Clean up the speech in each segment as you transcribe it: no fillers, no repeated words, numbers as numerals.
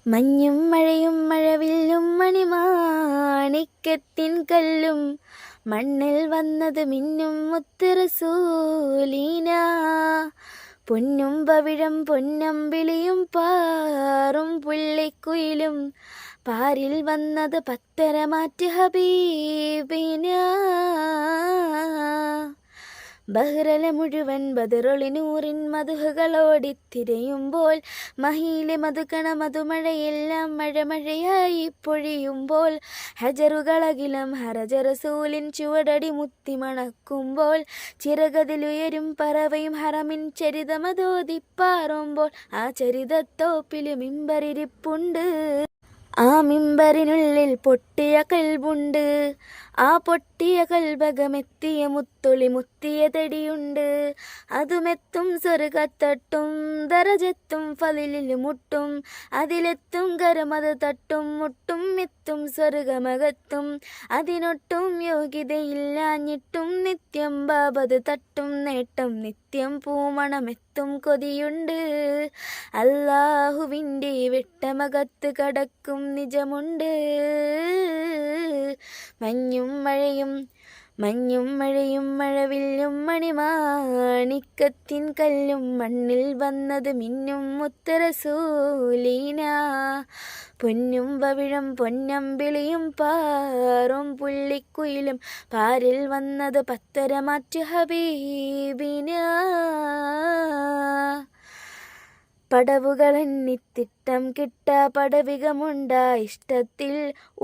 മഞ്ഞും മഴയും മഴവില്ലും മണിമാണിക്കത്തിൻ കല്ലും മണ്ണിൽ വന്നത് മിന്നും മുത്ത് റസൂലീന. പൊന്നും പവിഴം പൊന്നമ്പിളിയും പാറും പുള്ളിക്കുയിലും പാരിൽ വന്നത് പത്തരമാറ്റ് ഹബീബിന. ബഹ്റല മുഴുവൻ ബദറൊളി നൂറിൻ മധുഹകളോടിത്തിരയുമ്പോൾ മഹീലെ മധുകണ മധുമഴയെല്ലാം മഴമഴയായി പൊഴിയുമ്പോൾ ഹജറുകളകിലം ഹരജ റസൂലിൻ ചുവടടി മുത്തി മണക്കുമ്പോൾ ചിറകതിലുയരും പറവയും ഹറമിൻ ചരിതമതോതിപ്പാറുമ്പോൾ ആ ചരിതത്തോപ്പില് മിമ്പറിരിപ്പുണ്ട്. ആ മിമ്പറിനുള്ളിൽ പൊട്ടിയ കൽബുണ്ട്. ആ പൊട്ടിയ കൽബകമെത്തിയ മുത്തൊളി മുത്തിയ തടിയുണ്ട്. അതുമെത്തും സ്വർഗത്തട്ടും ദറജെത്തും ഫളിലിൽ മുട്ടും അതിലെത്തും കരമത് തട്ടും മുട്ടും എത്തും സ്വർഗമകത്തും അതിനൊട്ടും യോഗ്യതയില്ലാഞ്ഞിട്ടും നിത്യം ബാബത് തട്ടും നേട്ടം നിത്യം പൂമണമെത്തും കൊതിയുണ്ട്. അല്ലാഹുവിൻ്റെ വെട്ടമകത്ത് കടക്കും നിജമുണ്ട്. മഞ്ഞും മഴയും മഴവില്ലും മണിമാണിക്കത്തിൻ കല്ലും മണ്ണിൽ വന്നത് മിന്നും മുത്ത് റസൂലീന. പൊന്നും പവിഴം പൊന്നമ്പിളിയും പാറും പുള്ളിക്കുയിലും പാരിൽ വന്നത് പത്തരമാറ്റ് ഹബീബിന. പടവുകളെണ്ണിത്തിട്ടം കിട്ട പടവികമുണ്ട ഇഷ്ടത്തിൽ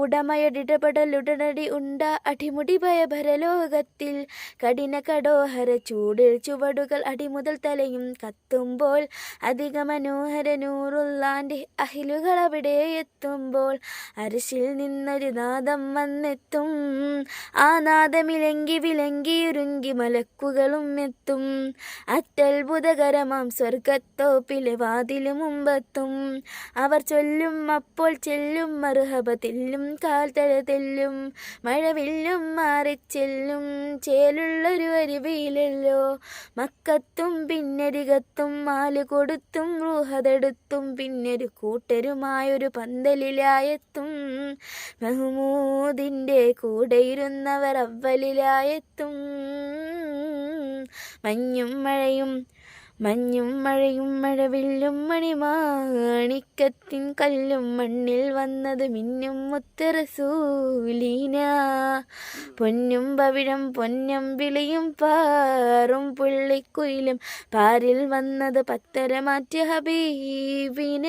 ഉടമയടിടപെടലുടനടി ഉണ്ട അടിമുടി ഭയഭരലോകത്തിൽ കഠിന കടോഹര ചൂടിൽ ചുവടുകൾ അടിമുതൽ തലയും കത്തുമ്പോൾ അധിക മനോഹര നൂറുള്ളാൻ്റെ അഹിലുകൾ അവിടെ എത്തുമ്പോൾ അരിശിൽ നിന്നൊരു നാദം വന്നെത്തും. ആ നാദമിലങ്കി വിലങ്കിയുരുങ്കി മലക്കുകളും എത്തും. അത്യത്ഭുതകരമാം സ്വർഗത്തോപ്പിലെ വാതിലു മുമ്പത്തും അവർ ചൊല്ലും അപ്പോൾ ചെല്ലും മർഹബ തെല്ലും കാൽത്തല തെല്ലും മഴവില്ലും മാറിച്ചെല്ലും ചേലുള്ളൊരു അരുവിയിലല്ലോ മക്കത്തും പിന്നരികത്തും മാല് കൊടുത്തും റൂഹതെടുത്തും പിന്നൊരു കൂട്ടരുമായൊരു പന്തലിലായെത്തും. മെഹ്മൂദിൻ്റെ കൂടെയിരുന്നവർ അവ്വലിലായെത്തും. മഞ്ഞും മഴയും മഴവില്ലും മണിമാണിക്കത്തിൻ കല്ലും മണ്ണിൽ വന്നത് മിന്നും മുത്ത് റസൂലീന. പൊന്നും പവിഴം പൊന്നമ്പിളിയും പാറും പുള്ളിക്കുയിലും പാരിൽ വന്നത് പത്തരമാറ്റ് ഹബീബിന.